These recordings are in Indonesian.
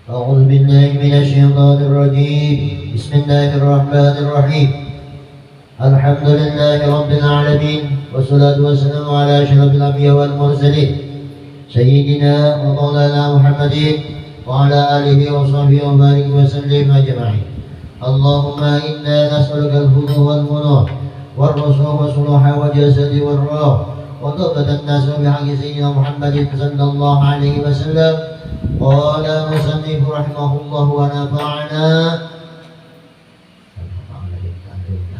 أعوذ بالله من الشيطان الرجيم. بسم الله الرحمن الرحيم. الحمد لله رب العالمين، والصلاة والسلام على أشرف الأنبياء والمرسلين سيدنا ومولانا محمد وعلى آله وصحبه وبارك وسلم أجمعين. اللهم إنا نسألك الهدى والمنى والرسول والصلاح والجسد والروح وتوبة الناس بحق سيدنا محمد صلى الله عليه وسلم. قال المصنف رحمه الله ونفعنا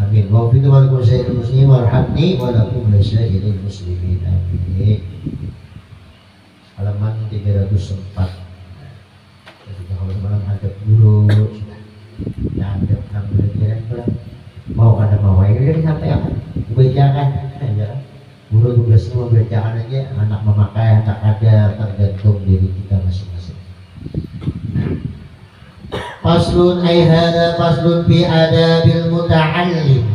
amin wa fi wa sayyidil muslimin warhamni wa lakum wa sayyidil muslimin amin. Halaman 304. Ketika kalau malam ada guru yang ada enam pelajaran pula mau kada mau ini disampaikan dibacakan ya. Guru tugasnya membacakan aja, anak memakai tak ada, tergantung diri kita masing-masing. Faslun ay hada faslun fi adabil muta'allim.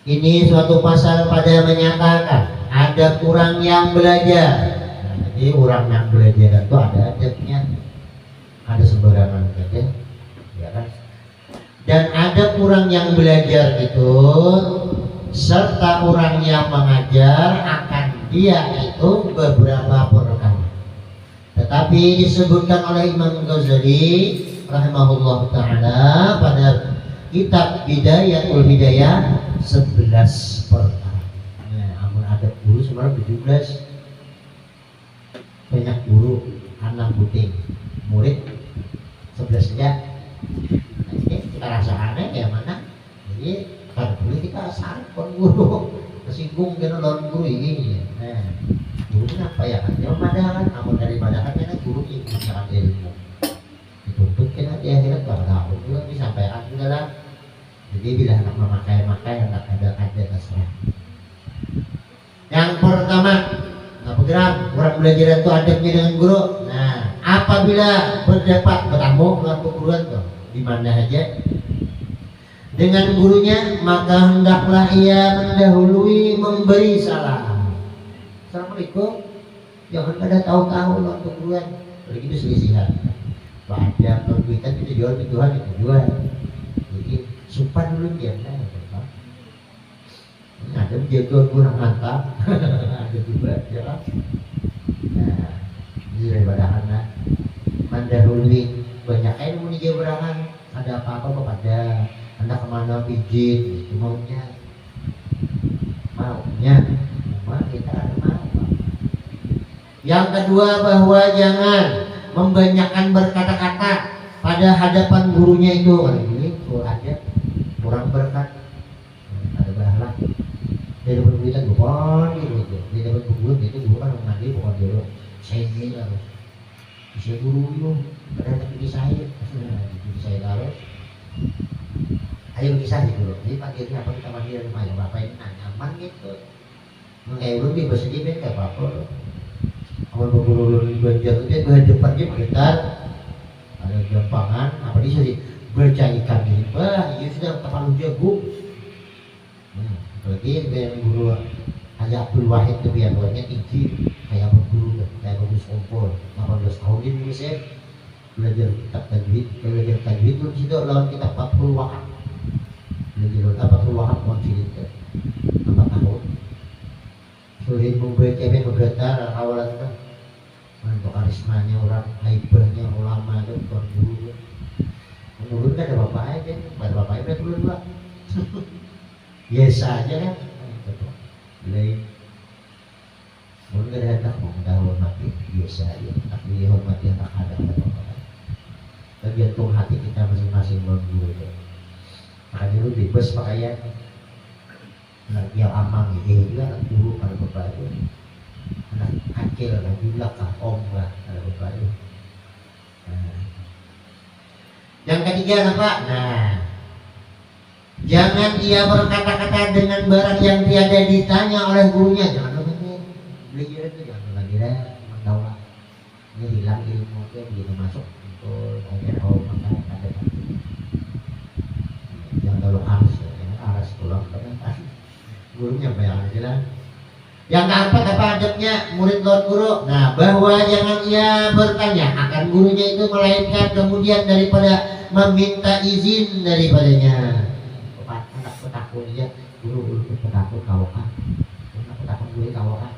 Ini suatu pasal pada menyatakan ada orang yang belajar. Nah, jadi orang yang belajar itu ada adabnya, ada sembarangan saja, ya kan? Dan ada orang yang belajar itu serta orang yang mengajar akan dia itu beberapa perkara. Tetapi disebutkan oleh Imam Ghazali rahimahullah ta'ala pada kitab Bidayatul Hidayah 11 perkara. Nah, amun ada guru sebenarnya 17. Banyak guru, anak puting, murid 11 saja. Nah, ini kita rasakannya kayak mana? Jadi kan boleh kita sarap kon guru tersinggung kena lawan guru ini. Nah, guru kenapa ya kan? Dia madahan, namun daripada kan guru ini sangat ilmu. Dituntut kena di akhirat bahwa aku juga disampaikan juga lah. Jadi bila anak memakai anak ada terserah. Yang pertama, nah bergerak orang belajar itu adabnya dengan guru. Nah, apabila berdapat bertamu dengan perguruan tuh di mana aja dengan gurunya, maka hendaklah ia mendahului memberi salam. Assalamualaikum. Jangan pada tahu-tahu loh perguruan. Kalau gitu selisihan. Pada perbuatan itu jual Tuhan itu jual. Jadi supan dulu dia. Ada jago kurang mantap. Ada juga ya. Nah, ini daripada anak mendahului banyak air mau dia berangan. Ada apa-apa kepada anda kemana pijit itu maunya kita ada mau. Yang kedua, bahwa jangan membanyakan berkata-kata pada hadapan gurunya itu. Ini ada kurang berkat, ada bahala dari berita bukan gitu. Dia dapat guru itu guru kan mandi bukan dulu saya ini lah bisa guru itu kadang tapi saya taruh ayo kisah dulu. Jadi panggilnya apa kita panggil rumah ya bapak ini nyaman gitu. Kayak belum di bahasa dia kayak apa? Awal berburu di Banjar itu dia berdepan dia sekitar ada gampangan apa dia sih baca ikan ini. Wah ini sudah terlalu jago. Apalagi yang guru hanya Abdul Wahid itu biasanya tinggi kayak guru kayak bagus kompor 18 tahun ini misalnya belajar kitab tajwid itu di situ lawan kitab 40 wahab. Belajar apa tuh wahab konsil itu 4 tahun. Sulit membaca yang bergetar awalan itu. Untuk karismanya orang, haibahnya ulama itu bukan guru. Menurut kan ada bapak aja, ada bapak aja dulu dua. Biasa aja kan. Lain. Mungkin ada hendak mau hormati biasa aja, tapi hormati yang tak ada bapak. Tergantung hati kita masing-masing guru itu. Makanya lu bebas pakaian. Anak yang amang gitu juga anak guru kalau bapak itu. Anak kecil lah, bilang kah om lah kalau bapak itu. Nah. Yang ketiga apa? Nah, jangan dia berkata-kata dengan barang yang tiada ditanya oleh gurunya. Jangan begini, belajar itu jangan lagi mendaulat. Ini hilang ilmu dia begitu masuk untuk ajar makan ada. Jangan terlalu aras, aras pulang karena gurunya bayar aja lah. Yang keempat apa adabnya murid lawan guru? Nah, bahwa jangan ia bertanya akan gurunya itu melainkan kemudian daripada meminta izin daripadanya. Anak petakun ya, guru petakun kawakan. Anak petakun guru kawakan.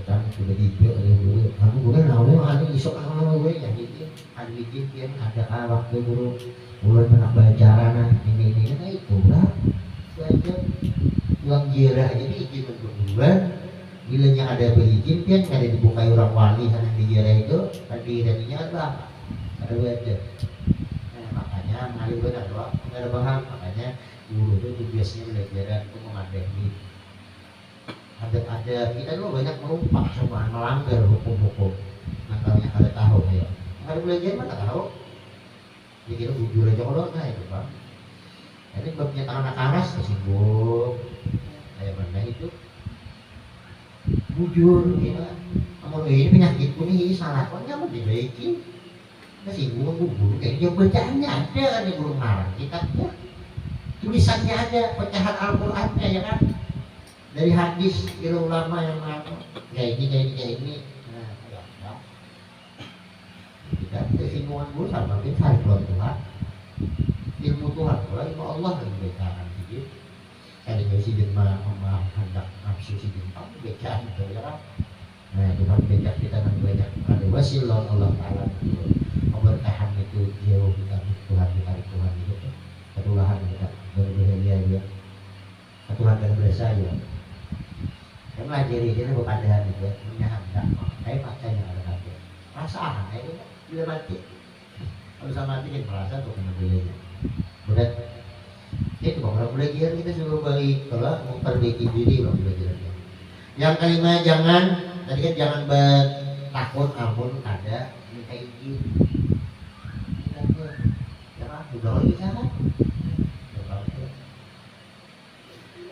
Kan sudah dibuat oleh guru. Kamu guru nahu ada isok kamu guru ya gitu. Ada izin ada waktu guru anak belajar ini nah itu lah. Belajar uang jirah jadi izin untuk bulan bilanya ada berizin kan ada dibukai orang wali sana di jirah itu tadi darinya ada belajar makanya ngalir benar loh nggak ada paham makanya guru itu biasanya belajar untuk memadai ada kita dulu banyak melumpak sama melanggar hukum-hukum nakalnya kada tahu ya ada belajar mah tak tahu jadi jujur aja kalau nah itu bang ini babnya tangan karas tersinggung kayak mana itu bujur ya kamu ini penyakitku nih salah kok nggak mau dibaiki tersinggung bubur kayaknya bacaannya ada kan yang belum ngarang kitabnya tulisannya ada pecahan Al-Qur'annya ya kan dari hadis ilmu ulama yang mengatakan kayak ini nah ya kita tersinggungan dulu sama kita cari Tuhan ilmu Tuhan ilmu Allah yang membedakan gitu ada si jema hendak nafsu si jema bacaan itu ya kan nah Tuhan beda kita dengan banyak ada wasilah Allah Ta'ala itu keberkahan itu jauh kita Tuhan itu ketulahan kita berbeda ya ketulahan dan berasa ya saya melajari dia berpandangan itu punya hendak saya pacarnya ada hati perasaan itu bila mati kalau sama mati kita merasa tuh kena belinya berat itu orang belajar kita suruh balik kalau memperbaiki diri orang belajarnya. Yang kelima jangan tadi kan jangan bertakut ampun ada minta izin. Jangan sudah bisa kan?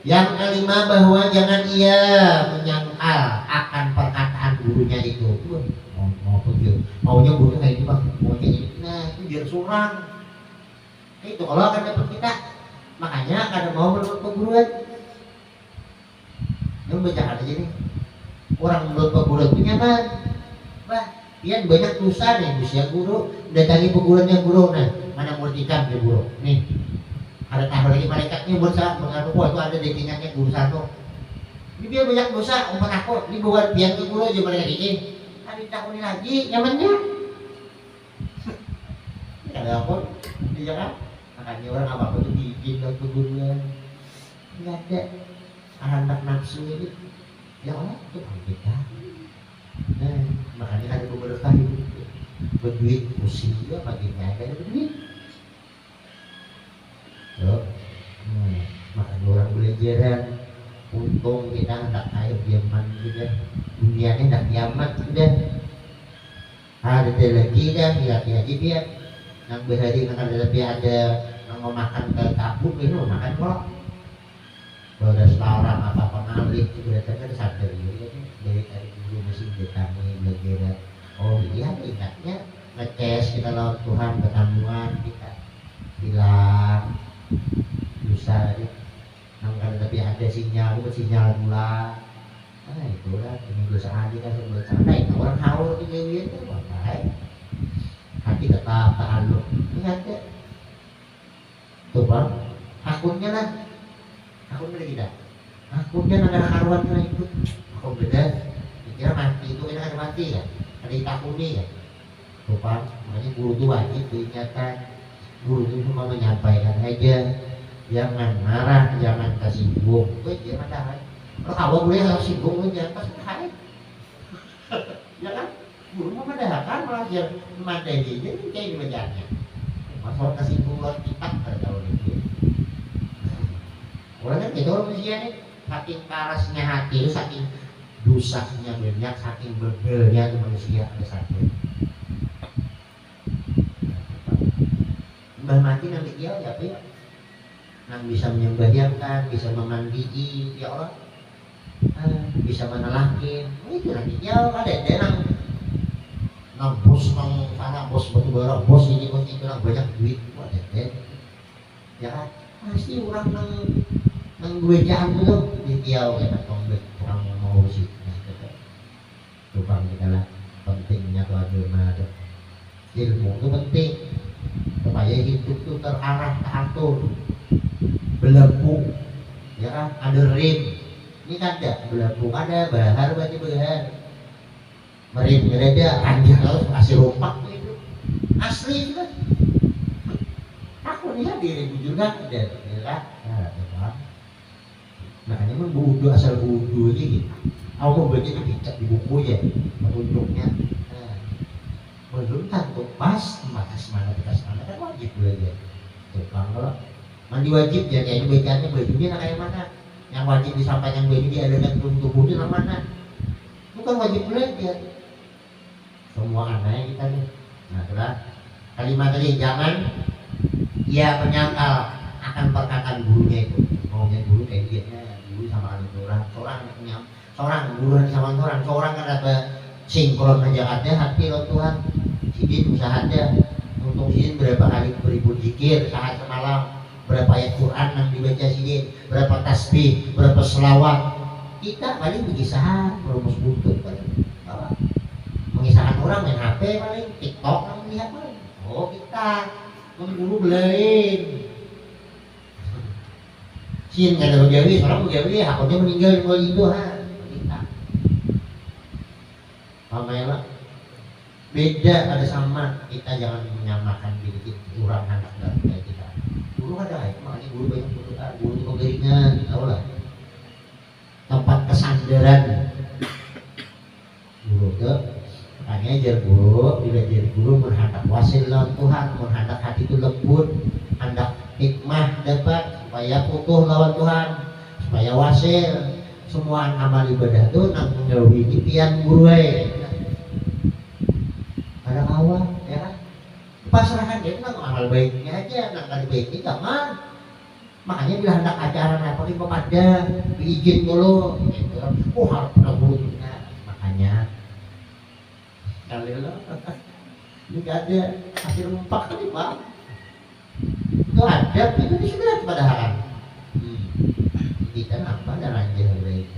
Yang kelima bahwa jangan ia menyangkal akan perkataan gurunya itu. Mau pergi maunya gurunya kayak ini bang maunya ini nah itu biar surang. Itu kalau akan dapat kita makanya kadang mau menurut perguruan yang baca aja nih orang menurut perguruan itu nyaman bah dia banyak dosa nih usia guru datangi perguruannya guru nah mana murid ikan dia guru nih ada tahu lagi malaikatnya berusaha mengaku itu ada di tingkatnya guru satu ini dia banyak dosa umpan aku ini buat biar ke guru aja malaikat ini tadi tahun lagi nyamannya ada apa dia kan makanya orang apa itu diizin ke guruan nggak ada hendak nafsu ini ya Allah itu kita nah makanya ada beberapa hidup berduit pusing juga baginya ada berduit so, makanya orang belajaran untung kita hendak air diaman juga dunianya hendak kiamat sudah ada lagi dah hati-hati dia yang berhari dengan lebih ada yang mau makan ke tabung ini mau makan kok kalau ada selarang apa pengalih sudah kan sadar gitu dari dulu mesin kami belajar oh iya ingatnya ngecas kita lawan Tuhan ketanggungan kita hilang bisa yang kan lebih ada sinyal gula nah itulah ini dosa hati kan sebelum santai orang haur di dewi itu baik hati tetap ta'aluk ingat ya tuh bang akunnya lah akun beda tidak akunnya ada karuan kena ikut akun beda kira mati itu enak ada mati ya ada ditakuni ya tuh bang makanya guru itu wajib diingatkan guru itu cuma menyampaikan aja jangan marah jangan tersinggung jangan marah kalau awal boleh harus singgung jangan pas ya kan guru mau mendahkan malah dia memadai dia kayak di belajarnya masalah kesimpulan cepat tahu itu orang kan gitu orang manusia nih saking parasnya hati saking dosanya banyak saking berbelnya manusia ada satu mbah mati nanti dia ya apa ya yang bisa menyembahyangkan bisa memandii ya Allah bisa menelakin itu nanti dia ada yang nang bos nang sana bos batu bara bos ini bos itu nang banyak duit wah ya kan pasti orang nang gue jangan itu di tiau kena tombek orang mau sih. Nah, tukang kita lah pentingnya tuh agama tuh. Ilmu itu penting supaya hidup tuh terarah, teratur, belenggu, ya kan? Ada rim. Ini kan ada belenggu, ada bahar berarti bahar. Merim ada ranjang laut kasih rompak itu asli itu kan. Aku lihat diri juga ada, ya kan? Nah, makanya pun budu asal budu aja gitu. Aku mau baca dicap di buku ya, petunjuknya. Menurut tuh pas mata semangat kan wajib belajar. Tuh kalau mandi wajib ya kayak bacaannya bajunya kayak mana? Yang wajib disampaikan baju diadakan turun tubuhnya yang mana? Bukan wajib belajar. Semua anaknya kita nih. Nah, itulah kalimat tadi jangan ia menyangkal akan perkataan gurunya itu. Maunya guru kayak dia, guru sama orang, seorang guru sama seorang kan ada sinkron aja ada hati lo Tuhan. Sidin usahanya untuk Sidin berapa kali beribu zikir saat semalam, berapa ayat Quran yang dibaca Sidin, berapa tasbih, berapa selawat. Kita paling mengisahkan merumus buntut mengisahkan orang main HP paling TikTok yang melihat paling. Oh kita mengguru belain Sin nggak ada begawi, orang begawi haknya meninggal di bawah itu kita Pamela beda ada sama, kita jangan menyamakan diri kita orang anak dan kayak kita. Guru ada itu makanya guru banyak guru itu kegeringan, tahu lah tempat kesandaran guru tuh. Makanya ajar guru, belajar guru berhendak wasil lawan Tuhan, berhendak hati itu lembut, hendak hikmah dapat supaya utuh lawan Tuhan, supaya wasil semua amal ibadah itu nanggung jauhi impian guru ada awal ya kan, pasrahkan dia itu amal baiknya aja, nang kali baiknya jangan. Makanya bila hendak ajaran apa ini kepada diizin dulu gitu. Oh harus pernah bulunya, makanya kali lo ini gak ada hasil rumpak tadi Pak itu ada itu disebut pada haram kita nampak dan lanjut baik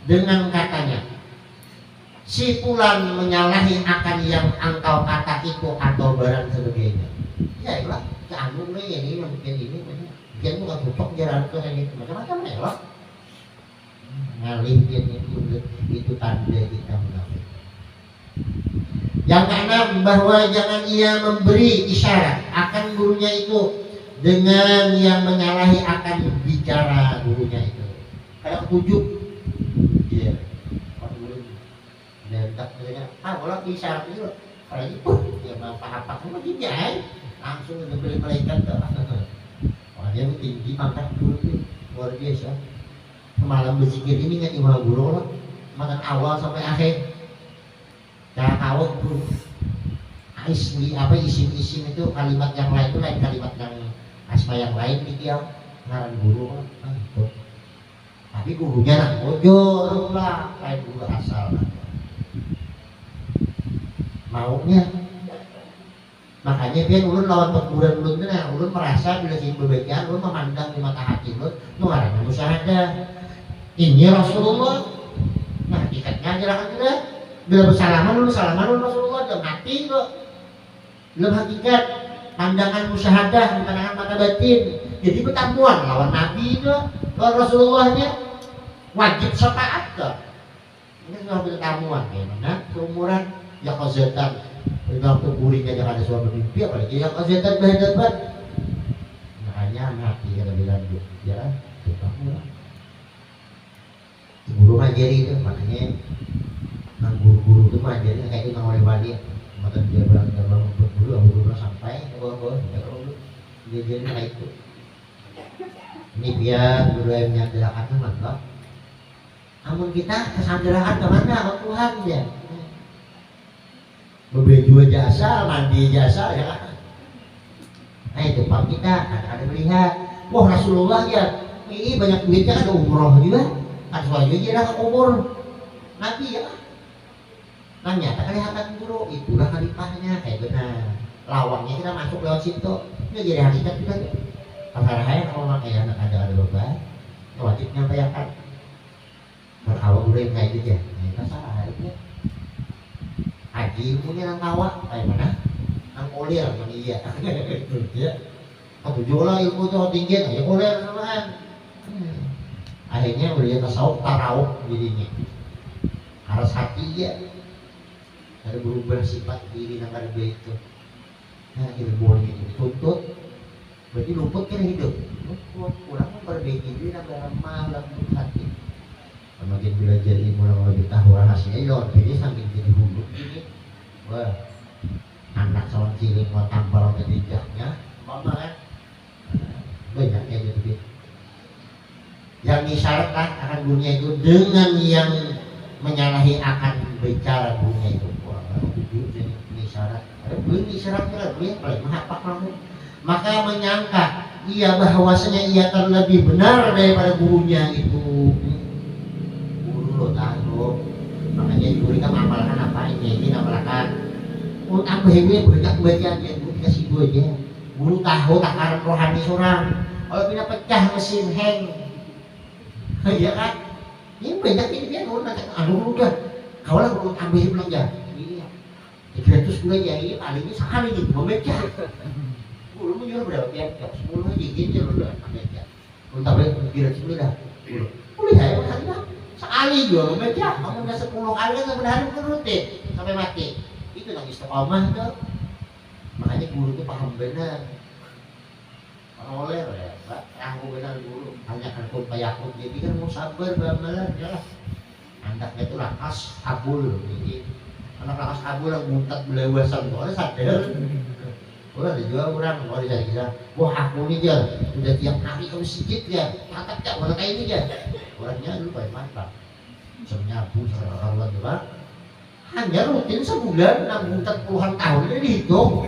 dengan katanya si fulan menyalahi akan yang engkau kata itu atau barang sebagainya ya itulah keanu ini mungkin ini mungkin bukan cocok jalan ke ini macam-macam ya ngalih dia itu tanda kita munafik. Yang keenam bahwa jangan ia memberi isyarat akan gurunya itu dengan yang menyalahi akan bicara gurunya itu. Kayak ketujuh dia dan tak punya kalau isyarat itu kalau itu dia mau apa sama dia langsung diberi malaikat tuh. Wah dia tinggi pangkat guru itu luar biasa. Malam berzikir ini nggak cuma guru loh, makan awal sampai akhir. Cara tahu tuh isim itu kalimat yang lain itu lain kalimat yang asma yang lain gitu ya ngaran guru tapi gurunya nak bojor lah lain guru asal maunya makanya dia ulun lawan perguruan ulun itu ulun merasa bila sih berbaikan ulun memandang di mata hati ulun itu ngaran musyahadah ini Rasulullah nah ikatnya ajaran kita bila bersalaman Rasulullah dalam hati kok dalam hakikat pandangan musyahadah pandangan mata batin jadi pertemuan lawan Nabi itu lawan Rasulullahnya wajib syafaat kok ini sudah pertemuan gimana seumuran ya kozatan waktu guringnya jangan ada suami mimpi apalagi ya kozatan berhadapan makanya Nabi kata bilang ya pertemuan guru ngajari itu makanya guru-guru itu ngajarin kayak itu oleh balik maka dia bilang guru sampai dia jadi kayak itu ini biar guru yang menyanderakan mantap namun kita kesanderakan kemana ke Tuhan ya berbeda jasa mandi jasa ya kan nah itu pak kita ada melihat wah Rasulullah ya ini banyak duitnya ada umroh juga kan soalnya dia ke umur Nabi ya nanya tak kelihatan guru itulah khalifahnya kayak benar lawangnya kita masuk lewat situ ini jadi hakikat juga pasar hayat kalau pakai anak ada beban wajib nyampaikan kalau udah yang kayak gitu ya kita salah harusnya haji punya nang kawat kayak mana nang kuliah yang iya ya tujuh lah ilmu tuh tinggi aja kuliah samaan akhirnya beliau tasawuf tarawuk jadinya harus hati ya ada berubah sifat diri nang ada itu nah ilmu gitu dituntut berarti luput kan hidup luput kurang memperbaiki diri nang dalam malam hati semakin belajar ilmu yang lebih tahu rahasianya ya jadi sambil jadi hulu ini wah anak sawan cilik mau tampal ke jejaknya mama kan banyaknya gitu yang disyaratkan akan dunia itu dengan yang menyalahi akan bicara dunia itu wah ini syarat belum disyaratkan belum paling mahapak kamu maka menyangka ia bahwasanya ia terlebih benar daripada gurunya itu lo tahu makanya guru kita mengamalkan apa ini mengamalkan untuk tambah ini banyak bagian yang guru dikasih gue aja guru tahu takaran rohani seorang kalau pindah pecah mesin hang ya kan ini banyak ini dia guru nanti aduh udah kau lah guru tambahin belanja iya jadi terus gue ya ini paling ini sekali gitu memecah guru menjual berapa ya 10 aja gitu loh memecah guru tambahin kira 10 dah boleh saya kali dah sekali juga memecah, kamu udah 10 kali kan sebenarnya itu rutin sampai mati. Itu yang istiqomah tuh. Makanya guru itu paham benar. Oleh ya, Pak, aku benar guru. Hanya kan pun payakut jadi kan mau sabar bamalan ya lah. Anaknya itu lakas kabul jadi anak lakas kabul yang muntah belewasan orang sadar. Orang dijual orang mau dicari-cari. Wah aku nih aja udah tiap hari kamu sedikit ya, mantap ya, orang kayak ini aja. Orangnya lupa mantap. Senyabu sarang juga. Hanya rutin sebulan nanggutan puluhan tahun ini dihitung.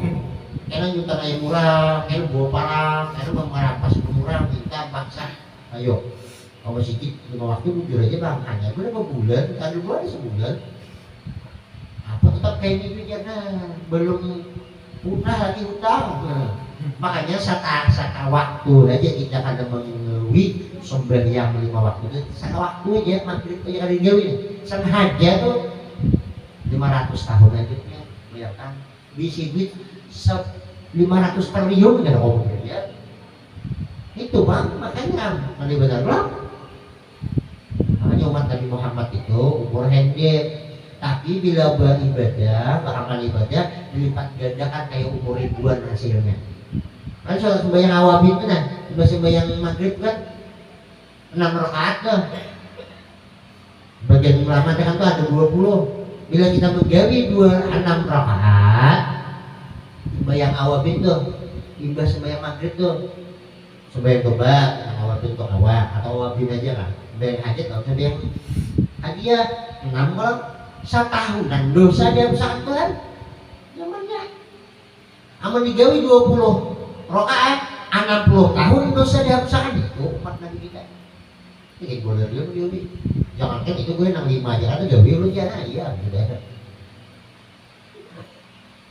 Karena juta naik murah, karena bawa parang, karena mengerapas murah, minta paksa. Ayo, kalau sedikit lima waktu jujur aja bang. Hanya berapa bulan? Kan dulu ada sebulan. Apa tetap kayak ini karena belum punah lagi utang. Makanya sata waktu aja kita kadang mengewi sembahyang 5 waktu itu satu waktu aja maghrib aja kali ngewi sengaja tuh 500 tahun aja ya kan bisa duit 500 triliun kan om ya itu bang makanya mandi benar lah makanya umat Nabi Muhammad itu umur pendek tapi bila beribadah beramal ibadah dilipat gandakan kayak umur ribuan hasilnya kan soal sembahyang awabin itu kan sembahyang maghrib kan 6 rakaat tuh bagian ulama kan tuh ada 20 bila kita menggawi 6 rakaat sembahyang awabin tuh imbas sembahyang maghrib tuh sembahyang tobat awabin tuh awak atau awabin aja kan sembahyang hajat atau sembahyang hadiah 6 kalau setahunan dosa dia usahakan Tuhan namanya amal digawi 20 rakaat 60 tahun dosa dia usahakan itu umat Nabi kita ini boleh dia jangan kan itu gue 65 aja atau gawe lu jangan iya sudah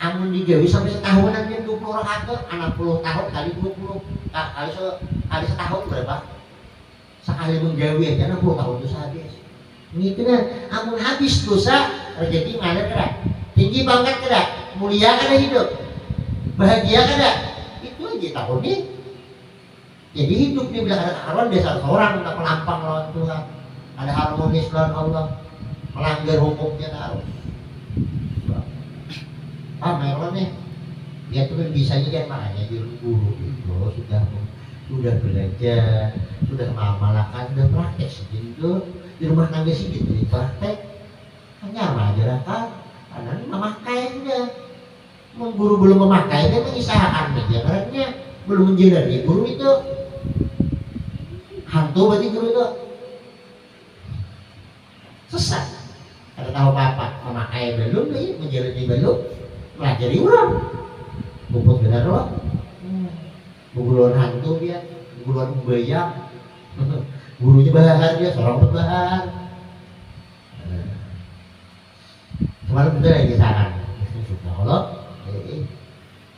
amun digawe sampai setahunan dia 20 rakaat 60 tahun kali 20 kali setahun berapa sekali menggawe aja 60 tahun dosa habis ini itu kan amun habis dosa rezeki ngalir kerak tinggi pangkat kerak mulia kada hidup bahagia kada itu aja tahun ini jadi hidup dia bilang ada karuan desa seorang tak melampang lawan Tuhan ada harmonis lawan Allah melanggar hukumnya taruh Merlon nih dia tuh bisanya kan makanya di guru itu sudah belajar sudah mengamalkan sudah praktek segitu di rumah tangga sih gitu di praktek hanya aja kan karena memakai sudah guru belum memakai dia mengisahkan aja karena belum menjalani guru itu hantu berarti guru itu sesat ada tahu apa memakai belum nih menjalani belum pelajari orang bubut benar loh bubulan hantu dia bubulan bayang gurunya bahar dia seorang berbahar kemarin betul lagi saran sudah Allah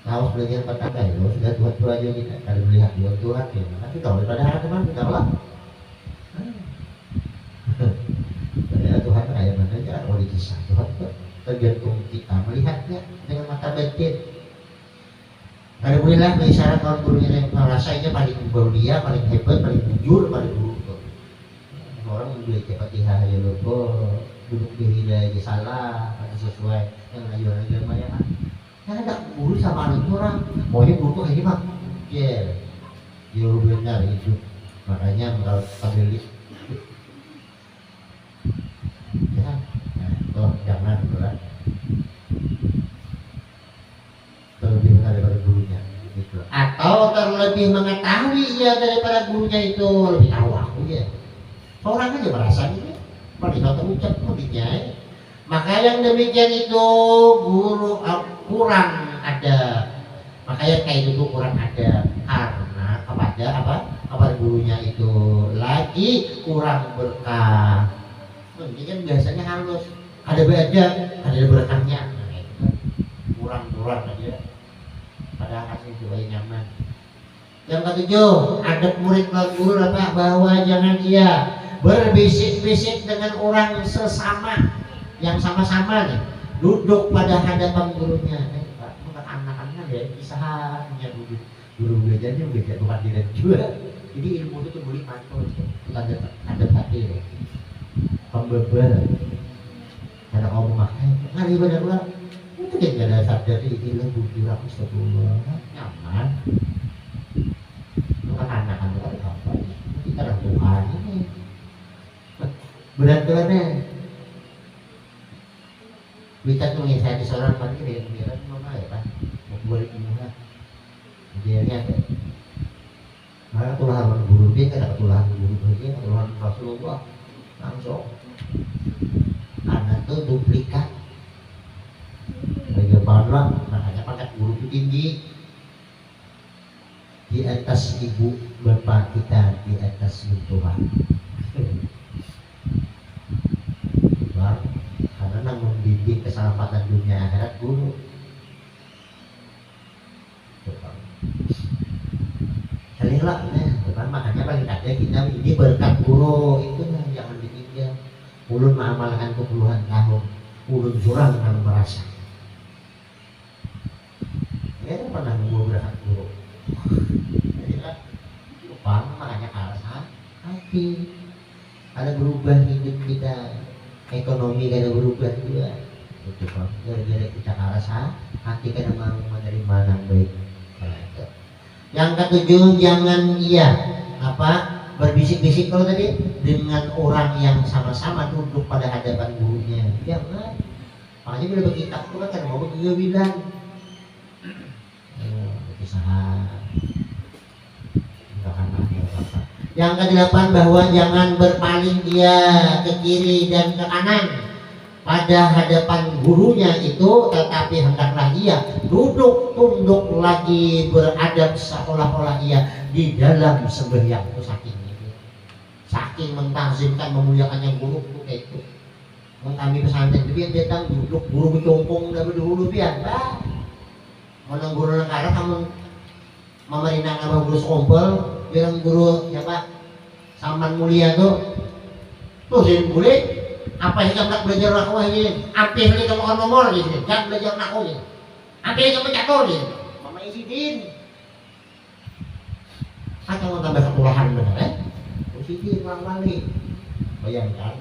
harus belajar petanda itu sudah Tuhan aja kita kalau melihat Tuhan ya tapi kalau daripada harapan kita Allah tergantung kita melihatnya dengan mata batin. Alhamdulillah misalnya kalau gurunya yang rasanya paling dia paling hebat, paling jujur, paling buruk. Orang beli Fatihah aja lupa, duduk di hidayah aja salah, ada sesuai yang ajaran agama ya kan. Kan ada guru sama anak orang, maunya guru tuh kayak gimana? Ya, jauh benar itu. Makanya kalau tampil ya, nah, jangan berat. Terlebih benar daripada gurunya gitu. Atau terlebih mengetahui ya daripada gurunya itu, lebih tahu aku ya. Orang aja merasa ini pada satu ucap muridnya. Maka yang demikian itu guru kurang ada. Makanya kayak itu kurang ada karena kepada kepada gurunya itu lagi kurang berkah. Ini kan biasanya halus, ada beda, ada berkahnya. Kurang aja. Pada asli supaya nyaman. Yang ketujuh, adab murid dan guru apa? Bahwa jangan ia berbisik-bisik dengan orang sesama yang sama-sama nih duduk pada hadapan gurunya. Bukan anak-anak ya, kisahnya guru belajarnya belajar bukan diri juga. Jadi ilmu itu boleh mantul, ada hati ya. Pembebel, ada ngomong makan, ngari benar lah. Itu dia nggak ada sadar ilmu bujur aku sebelum nyaman. Bukan anak-anak apa? Kita ada Tuhan ini. Berat-beratnya kita tuh saya di seorang pagi dia bilang mana ya kan mau balik imunya dia ada mana tulahan guru dia kan ada tulahan guru dia tulahan Rasulullah langsung karena itu duplikat bagaimana makanya pangkat guru itu tinggi di atas ibu bapak kita di atas Tuhan. Karena membimbing keselamatan dunia akhirat guru. Kalilah, bukan makanya paling ada kita ini berkat guru itu jangan ditinggal. Ulun mengamalkan itu puluhan tahun, ulun curang kalau merasa. Saya pernah nunggu berkat guru. Jadi kan, lupa makanya kalah hati. Ada berubah hidup kita. Ekonomi kada berubah juga itu kok gara-gara kita rasa hati kada mau menerima yang baik. Yang ketujuh jangan berbisik-bisik kalau tadi dengan orang yang sama-sama duduk pada hadapan gurunya. Jangan. Makanya bila berkitab itu kan mau juga bilang kisah yang kedelapan bahwa jangan berpaling dia ke kiri dan ke kanan pada hadapan gurunya itu, tetapi hendaklah ia duduk tunduk lagi beradab seolah-olah ia di dalam sembahyang. Itu saking mentazimkan memuliakan yang guru itu kayak itu. Kami pesantren itu dia datang duduk guru bercompong dan berdulu biar bah orang guru negara kamu memerintah nama guru sekompel bilang guru ya Pak Saman mulia tuh sih boleh apa yang kamu belajar aku ini apa yang kamu akan nomor gitu jangan belajar aku gitu apa yang kamu catur gitu mama isidin atau mau tambah ketulahan bener isidin ulang balik bayangkan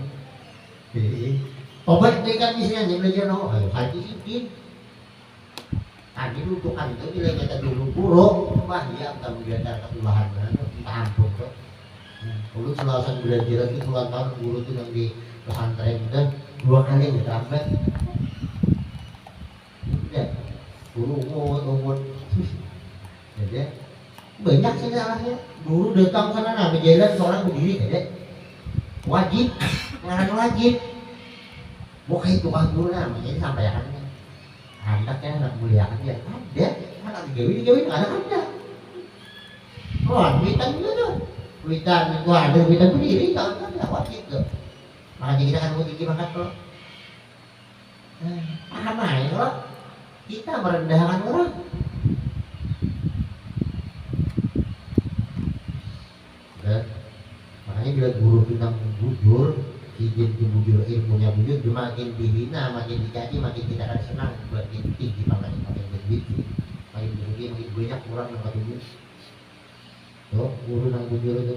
jadi obat dekat misalnya dia belajar aku ayo haji isidin tadi lutukan itu bila kita dulu buruk wah ya kita belajar ketulahan bener kita ampun tuh dulu selesai belajar itu puluhan tahun guru itu yang di pesantren itu 2 kali ditambah ya guru umur jadi banyak sih salahnya guru datang sana nah berjalan seorang berdiri jadi wajib ngarang wajib bukan tukang guru namanya disampaikannya hendaknya anak muliakan dia ada anak digawi nggak ada witan gitu witan gua ada witan berdiri kan ada wajib tuh makanya kita kan mau tinggi banget tuh paham aja loh kita merendahkan orang dan makanya bila guru kita bujur izin bujur ilmunya bujur cuma makin dihina, makin dicaci, makin tidak ada senang, makin tinggi pangkat, makin begitu, makin tinggi, makin banyak orang yang ketemu. Tuh, guru nang bujur itu.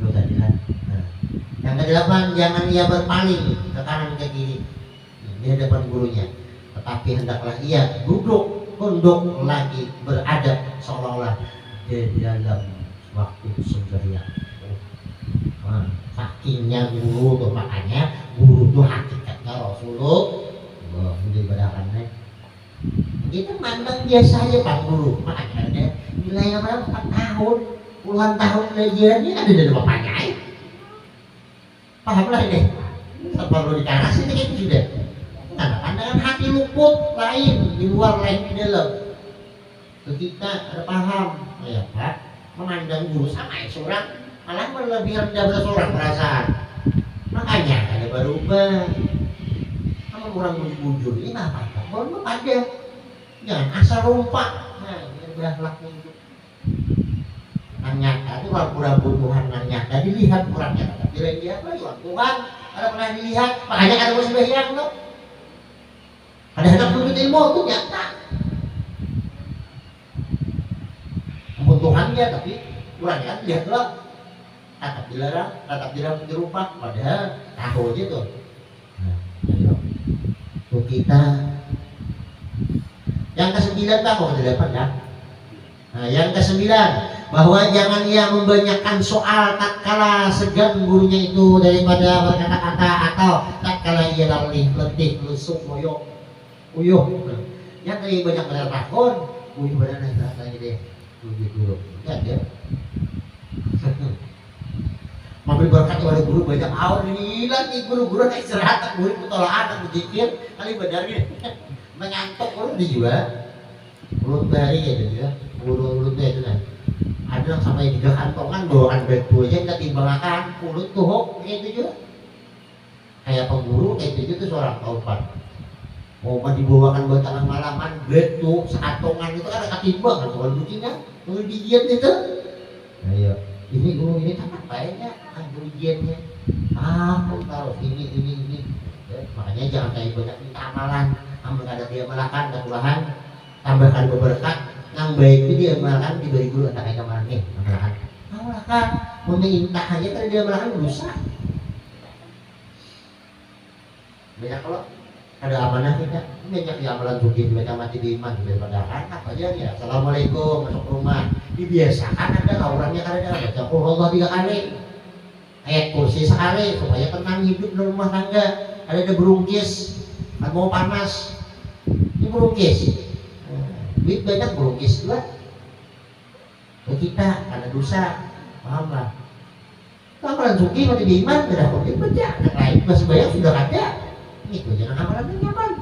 Lo tadi kan. Nah, yang kedelapan, jangan ia berpaling ke kanan ke kiri di hadapan gurunya, tetapi hendaklah ia duduk tunduk lagi beradab seolah-olah di dalam waktu sembahyang. Nah, sakingnya guru tuh, makanya guru tuh hakikatnya Rasulullah. Wah, udah berakannya. Kita mandang biasa aja Pak Guru, makanya ada nilai apa 4 tahun, puluhan tahun belajarnya ada dari bapaknya. Paham lah ini? Perlu dikarasi ini gitu sudah. Nah, pandangan hati luput lain, di luar lain di dalam. Ketika ada paham, ya Pak, memandang guru sama seorang, malah lebih rendah dari seorang perasaan. Makanya ada berubah. Kalau kurang bujur ini nggak apa-apa, baru ada. Jangan asal rompak. Nah, ini berakhlaknya itu. Nyata itu kalau kurang Tuhan nyata dilihat kurangnya. Dilihat lagi Tuhan ada pernah dilihat, makanya ada musibah hilang loh. Ada hendak menuntut ilmu itu nyata. Ampun Tuhannya tapi kurangnya lihat loh. Tatap dilarang, tatap dilarang dirubah, padahal tahu aja tuh. Nah, ayo. Untuk kita yang ke-9 tahu ke-8 ya. Nah, yang ke-9 bahwa jangan ia membanyakkan soal tatkala segan gurunya itu daripada berkata-kata atau tatkala ia letih, lusuk, uyuh. Yang tadi banyak bertakon, uyuh badan rasanya deh. Guru. Enggak ada. Mobil berkat kepada guru banyak awal hilang nih guru-guru naik istirahat, murid bertolak berzikir kali bedarnya mengantuk guru dijual mulut dari gitu ya, mulut-mulutnya itu kan ada yang sampai 3 kantongan bawaan bed aja nggak timbangkan mulut tuh kayak itu juga kayak pengguru kayak itu tuh seorang taubat mau dibawakan buat tengah malaman bed tuh sekantongan itu kan ada ketimbang kan soal bucinya soal bijian itu. Nah, iya. Ini guru ini sangat baiknya ujiannya aku tahu ini ya, makanya jangan kayak banyak minta amalan amal ada dia melakukan dan Tuhan tambahkan berkat yang baik itu dia melakukan diberi guru tak kayak kemarin nih melakukan meminta aja tadi dia melakukan dosa banyak kalau ada amanah kita banyak di amalan bukit mereka mati di iman daripada anak aja ya assalamualaikum masuk rumah dibiasakan ada orangnya ada baca Allah 3 kali ayat kursi sekali supaya tenang hidup di rumah tangga ada berungkis mau panas ini berungkis duit banyak berungkis juga ke kita karena dosa paham lah amalan suki mati di iman tidak boleh baca anak lain masih banyak sudah ada itu jangan amalan nyaman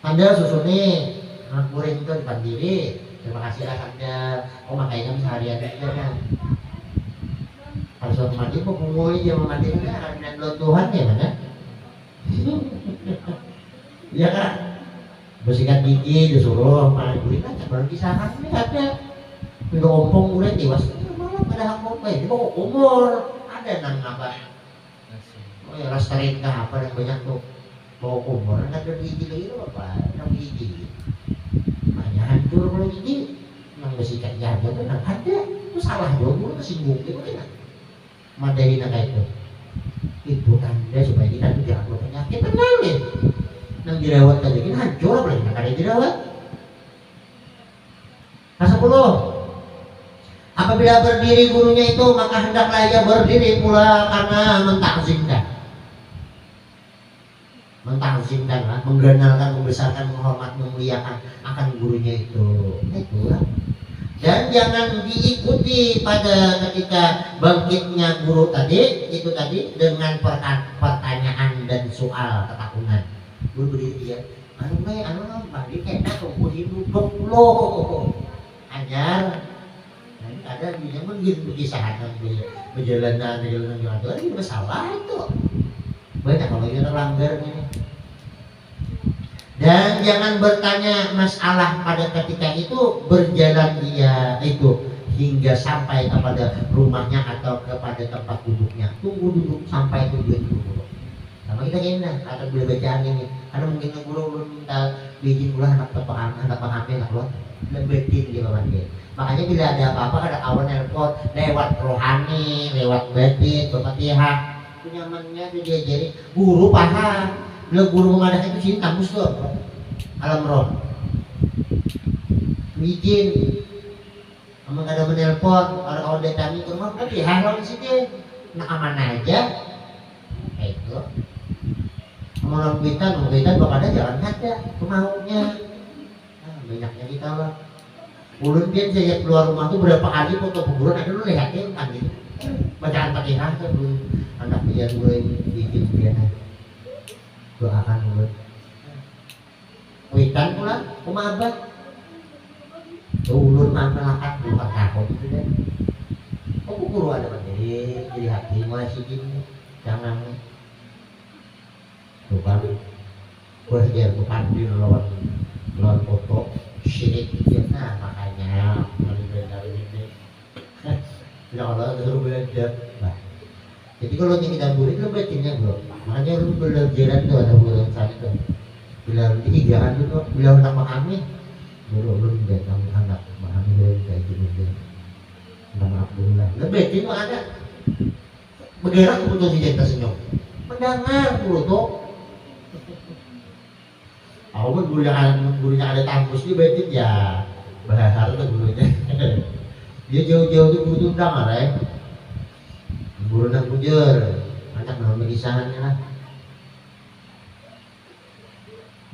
anda susunnya anak goreng itu depan diri terima kasih anda oh makanya seharian aja kan kalau suatu mati kok punguli dia mematikan dan belum Tuhan ya mana ya kan bersihkan gigi disuruh malah guling aja baru kisahan ini ada udah ompong udah dewasa malah pada hak apa ini mau umur ada nang apa oh ya rasterin kah apa yang banyak tuh mau umur kan ada gigi lagi itu apa ada gigi banyak hancur kalau gigi yang bersihkan jaga tuh nang ada itu salah dong gue kesinggung gitu kan madahin kayak itu tanda supaya kita tuh jangan berpenyakit tenang ya nang dirawat aja kita hancur apalagi nggak ada dirawat. Ke-10 apabila berdiri gurunya itu maka hendaklah ia berdiri pula karena mentangzimkan lah, mengganalkan, membesarkan, menghormat, memuliakan akan gurunya itu lah. Dan jangan diikuti pada ketika bangkitnya guru tadi itu tadi dengan pertanyaan dan soal ketakutan. Guru berdiri dia, anu apa? Dia kena tunggu duduk loh, ajar. Nah, ada yang mungkin berkisahan perjalanan jalan itu masalah itu. Banyak kalau kita terlanggar ini. Dan jangan bertanya masalah pada ketika itu berjalan dia itu hingga sampai kepada rumahnya atau kepada tempat duduknya. Tunggu duduk sampai tujuan dulu. Sama kita kayaknya akan boleh bacaan ini. Karena mungkin guru belum minta bikin ulah anak pahami anak lo lebetin di bawah dia. Makanya bila ada apa-apa ada kawan nelpon lewat rohani, lewat batin, Fatihah, itu nyamannya itu diajari guru paham. Bila guru mengadakan itu sini kampus tuh alam roh. Izin emang ada menelpon ada kawan datang ke rumah Fatihah lo di sini. Nah aman aja. Itu mau kita bapaknya jalan aja kemaunya. Nah, banyaknya kita lah. Ulun dia saya keluar rumah tuh berapa kali foto kuburan ada lu lihatin kan gitu. Bacaan Fatihah tuh belum anak dia gue bikin dia. Doakan ulun. Witan pula rumah abad. Ulun melakat bukan takut itu deh. Oh guru ada jadi hati masih gini jangan bukan berjar bukan di lawan foto syirik dia. Nah makanya dari ini tidak ada disuruh belajar. Nah, jadi kalau kita murid lo bacainnya bro, makanya lu belajaran tuh ada bulan saat itu bila tigaan itu bila udah memahami dulu belum dia anak memahami dari kayak gini dia nama Abdullah lebih itu ada bergerak kebetulan si jenta senyum mendengar dulu tuh. Aku pun gurunya ada kampus di Betit ya bahasa itu gurunya. Dia jauh-jauh tuh guru tundang lah ya. Guru nak bujer, anak nama kisahannya lah.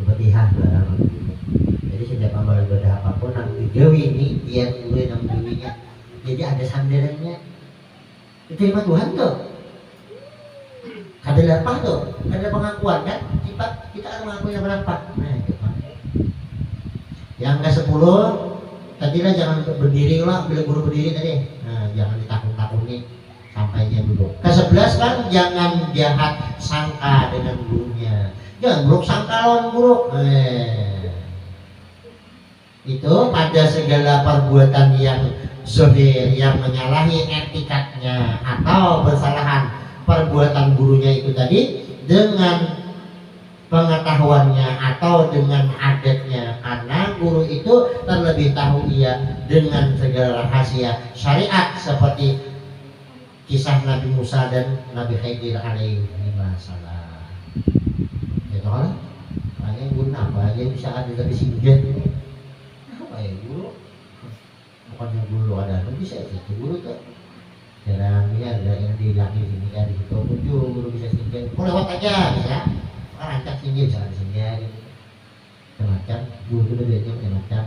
Fatihah lah. Jadi setiap amal ibadah apapun nak dijawi ini dia gue nama dirinya. Jadi ada sandarannya. Diterima Tuhan tuh. Ada apa tuh? Ada pengakuan kan? Kita akan mengakui apa? Nah, itu kan. Yang ke-10 tadilah jangan berdiri lah bila guru berdiri tadi. Nah, jangan ditakut-takuti sampainya dulu. Ke-11 kan jangan jahat sangka dengan gurunya. Jangan buruk sangka lawan guru. Itu pada segala perbuatan yang zahir yang menyalahi etikatnya atau bersalahan perbuatan gurunya itu tadi dengan pengetahuannya atau dengan adatnya karena guru itu terlebih tahu ia dengan segala rahasia syariat seperti kisah Nabi Musa dan Nabi Khidir alaihi wassalam. Itu kan? Makanya guru apa aja bisa ada dari singgah ini. Apa ya guru? Bukannya guru ada bisa itu guru tuh. Jarang ya ada yang dilaki sini dari situ muncul guru bisa singgah. Oh lewat aja bisa. Rancak singgah bisa ada singgah gitu. Macam guru itu bedanya macam.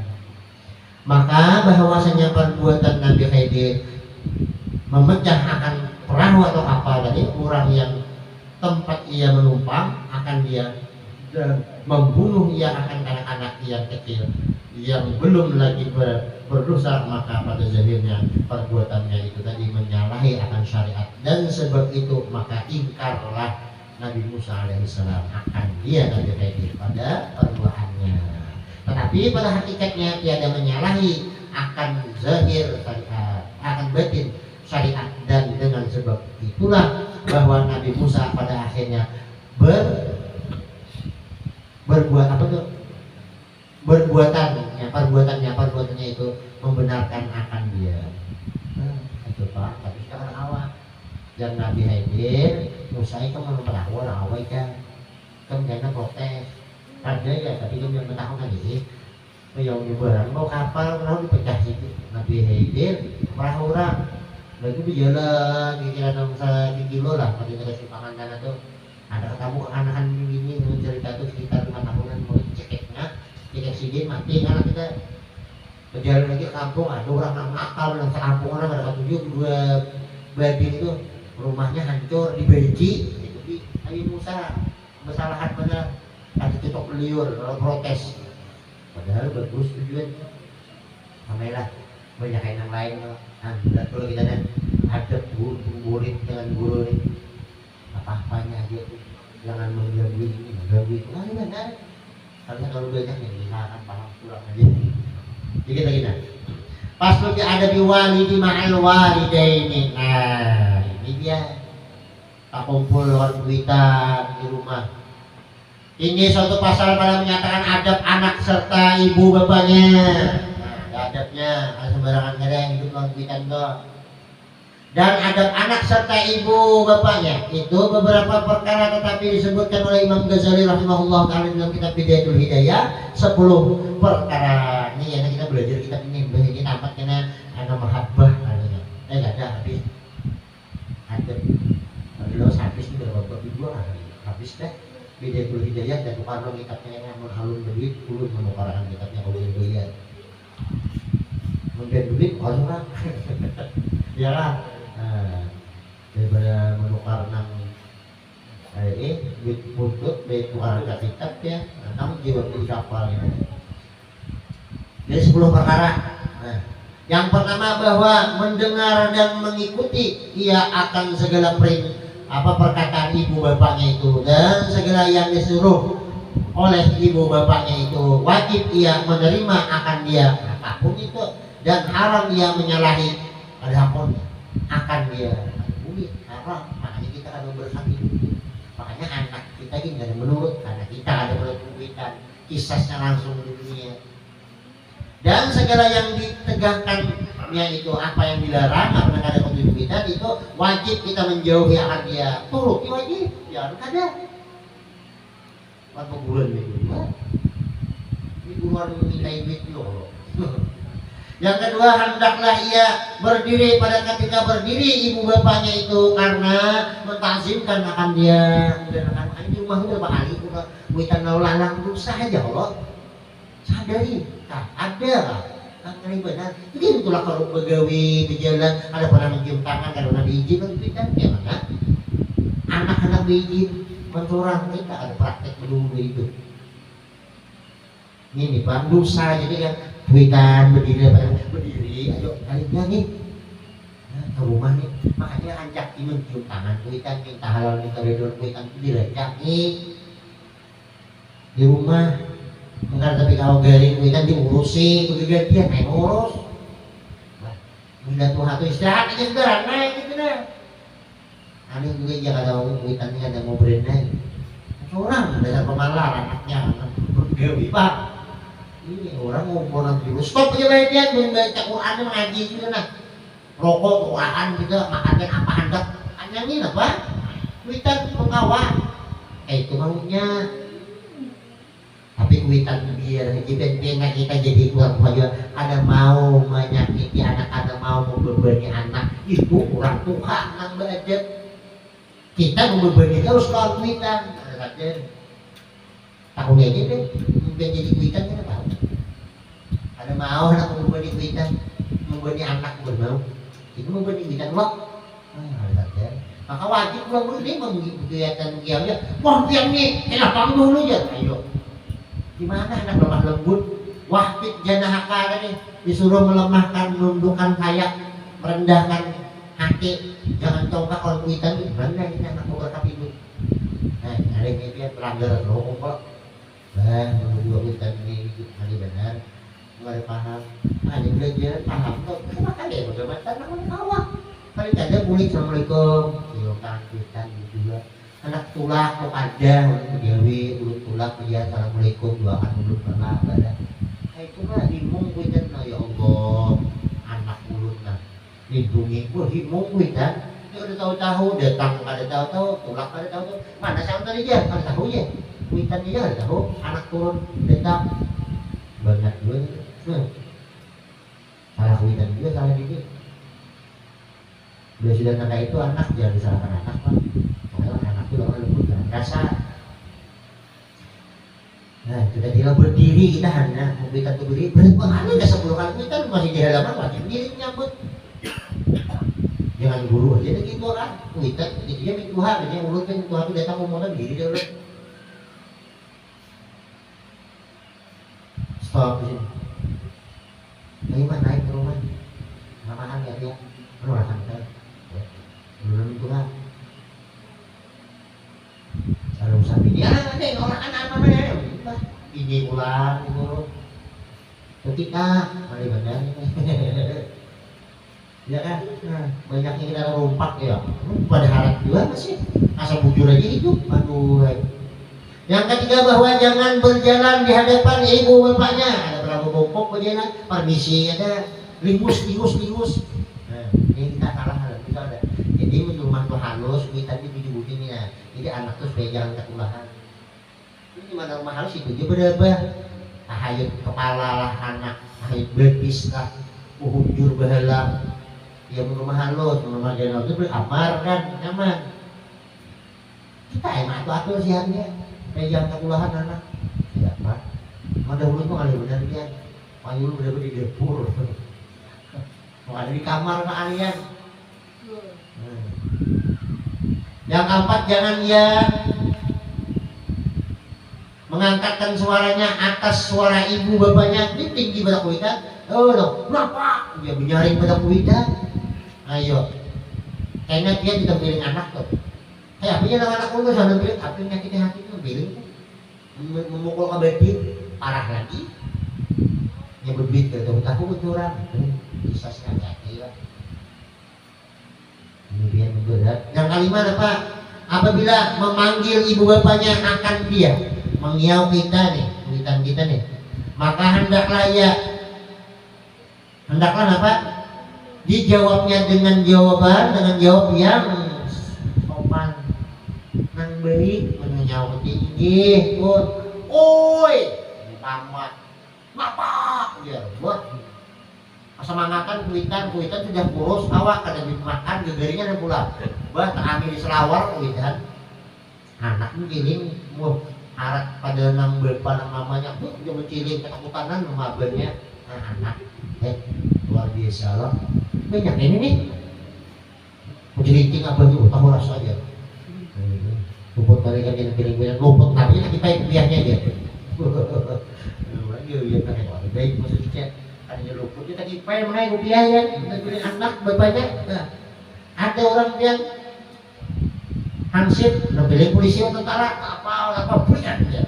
Maka bahwasanya perbuatan Nabi Khidir memecah akan perahu atau kapal tadi orang yang tempat ia menumpang akan dia dan membunuh ia akan anak-anak yang kecil yang belum lagi berdosa maka pada zahirnya perbuatannya itu tadi menyalahi akan syariat dan sebab itu maka ingkarlah Nabi Musa alaihissalam akan dia Nabi Khidir pada perbuatannya tetapi pada hakikatnya tiada menyalahi akan zahir syariat akan batin syariat dan dengan sebab itulah bahwa Nabi Musa pada akhirnya berbuat apa tuh perbuatannya itu membenarkan akan dia. Itu Pak tapi sekarang awal yang Nabi Khidir Musa itu memperlaku orang awal kan karena protes raja ya tapi kan yang bertahun lagi yang nyebarang mau kapal mau dipecah sedikit Nabi Khidir perahu orang lagi berjalan kira-kira 1 kilo lah pada negara Pangandaran tuh ada ketemu anak-anak ini cerita tuh sekitar 5 tahunan mau cekeknya cekek sidin mati anak kita berjalan lagi ke kampung ada orang nakal yang sekampung orang ada 7 2 badin itu rumahnya hancur dibenci itu di Nabi Musa kesalahan pada ada cetok liur kalau protes padahal bagus tujuan sampailah banyak yang lain dan kalau kita ada murid dengan guru ini apa-apanya aja tuh jangan mengganggu ini mengganggu itu nah benar karena kalau banyak yang kita akan paham kurang aja jadi kita gini Faslun fi adabi walidi ma'al walidaini. Nah, ini dia. Tak kumpul kuitan di rumah. Ini suatu pasal pada menyatakan adab anak serta ibu bapaknya. Nah, adabnya sembarangan kadang hidup lawan kuitan kok. Dan adab anak serta ibu bapaknya itu beberapa perkara tetapi disebutkan oleh Imam Ghazali rahimahullah taala dalam kitab Bidayatul Hidayah 10 perkara. Ini ya kita belajar kitab ini bahasa kita tamat kena ada mahabbah katanya. Enggak ada habis. Ada. Kalau habis itu berapa bab ibu habis dah. Bidayatul Hidayah dan tukar lo kitabnya yang halun duit ulun menukarkan kitabnya kalau Hidayah. Mungkin duit orang ya lah. Daripada menukar nang duit butut duit tukar kitab ya nang jiwa di kapal ya. Jadi 10 perkara. Nah, yang pertama bahwa mendengar dan mengikuti ia akan segala perkataan ibu bapaknya itu dan segala yang disuruh oleh ibu bapaknya itu wajib ia menerima akan dia apapun itu dan haram ia menyalahi adapun akan dia bumi haram. Makanya kita akan berhati makanya anak kita ini nggak ada menurut karena kita ada menurut kisahnya langsung di dunia dan segala yang ditegakkannya itu apa yang dilarang apa yang ada kontribusinya itu wajib kita menjauhi akan dia turuti wajib ya harus ada berapa bulan itu ini keluar minta duit loh. Yang kedua hendaklah ia berdiri pada ketika berdiri ibu bapaknya itu karena mentazimkan akan dia dan akan di rumah udah kali udah buitan lalang susah aja Allah sadari ada lah kan benar jadi itulah kalau begawi berjalan ada pernah mencium tangan karena diizin kan kita gimana anak-anak diizin mentorang kita ada praktek dulu itu ini Pak dosa jadi kan buitan berdiri ayo kalinya nih ke rumah nih makanya ajak mencium tangan buitan minta halal minta redor buitan itu dirajak nih di rumah enggak tapi kalau garing buitan diurusi begitu dia main urus minta Tuhan tuh istirahat aja sebentar naik gitu dah aneh juga jangan ada buitannya ada mau berenang orang dasar pemalar anaknya bergawi Pak ini orang mau pulang dulu stop aja baik dia membaca Quran mengaji gitu nah rokok Quran gitu makannya apa hendak anjangin apa kuitan pengawal itu maunya tapi kuitan biar jika kita jadi kurang saja ada mau menyakiti anak ada mau membebani anak itu kurang Tuhan nang belajar kita membebani terus kalau kuitan ada tahun aja deh mungkin jadi kuitan kita tahu ada mau anak membebani kuitan membebani anak bermau itu membebani kuitan loh maka wajib pulang dulu dia kegiatan kiamnya wah kiam nih kenapa dulu aja ayo gimana anak lemah lembut wahfid janahaka nih disuruh melemahkan menundukkan kayak merendahkan hati jangan congkak kalau kuitan rendah ini anak mau berkap ibu nah ada yang dia pelanggaran rokok kok nah dua kuitan ini hari benar nggak ada paham ada belajar paham kok kenapa ada yang bagaimana namanya kawah paling ada mulik assalamualaikum silakan kuitan juga anak tulak kok ada ulun kegawi ulun tulak dia assalamualaikum doakan ulun pernah pada itu mah himung kuitan ya Allah anak ulun lah lindungi gua himung kuitan dia udah tahu-tahu datang ada tahu-tahu tulak ada tahu-tahu mana saya tadi aja ada tahu ya kuitan dia ada tahu anak turun datang banyak gue salah kuitan juga salah dikit udah sudah kakak itu anak jangan disalahkan anak Pak karena anak itu orang lembut dan kasar nah sudah dia berdiri kita hanya kuitan berdiri berpengaruh udah 10 kali kuitan masih di halaman wajib diri menyambut jangan guru aja gitu kan kuitan dia minta Tuhan dia mulut kan Tuhan itu datang ngomongin diri dia udah stop di sini lagi mah naik ke rumah makan ya dia perlu makan kan belum itu kan kalau usah ini ada orang anak apa ya ini ulang itu ketika mari benar ya kan, nah, banyak yang kita rompak ya, pada harap juga masih asal bujur aja hidup, aduh. Yang ketiga bahwa jangan berjalan di hadapan ibu bapaknya. Ada berapa bongkok berjalan, permisi ada, lingus. Nah, ini kita kalah hal itu ada. Jadi menurut tuh halus, kita dibujukin ya. Jadi anak tuh supaya jangan ketularan. Ini gimana rumah halus itu dia berubah. Ahayut kepala lah anak, ahayut betis lah, uhunjur bahelang. Ya rumah halus, rumah jenol itu berkamar kan, nyaman. Kita enak tuh atur siangnya. Jangan ketulahan anak. Ya Pak. Mau dahulu tuh kali benar dia. Panggil udah di dapur. Mau ada di kamar kalian. Yang keempat, jangan ia mengangkatkan suaranya atas suara ibu bapaknya. Ini tinggi pada kuitan. Oh loh, kenapa? Dia menyaring pada kuitan. Ayo. Kayaknya dia tidak pilih anak tuh. Kayak punya anak lu sana pilih, tapi nyakitin hati tuh pilih. Memukul ke batin, parah lagi. Yang berbit ke tahu betulan. Bisa sekali lah. Kemudian berat. Yang kelima apa? Apabila memanggil ibu bapaknya akan dia mengiau kita nih, kuitan kita nih, maka hendaklah apa? Dijawabnya dengan jawab yang sopan, nang baik, menyau tinggi, pun, oi, tamat, bapak, ya, buat. Semangatkan kuitan sudah kurus, awak kada dimakan, gegerinya dan pulang. Bah, tak ambil di selawar kuitan. Anak giling, harap pada nang bepa nang mamanya, dia menciling ketakutanan sama abahnya. Nah, anak, luar biasa lah. Banyak ini nih. Menjeliting abah itu, tahu rasa aja. Luput balik aja giling-giling, luput namanya lagi baik biarnya dia. Iya, kan baik maksudnya. Ada luput kita kipai mengenai rupiah ya, kita beli anak bapaknya. Nah, ada orang yang hansip, pilih polisi atau tentara, apa punya dia.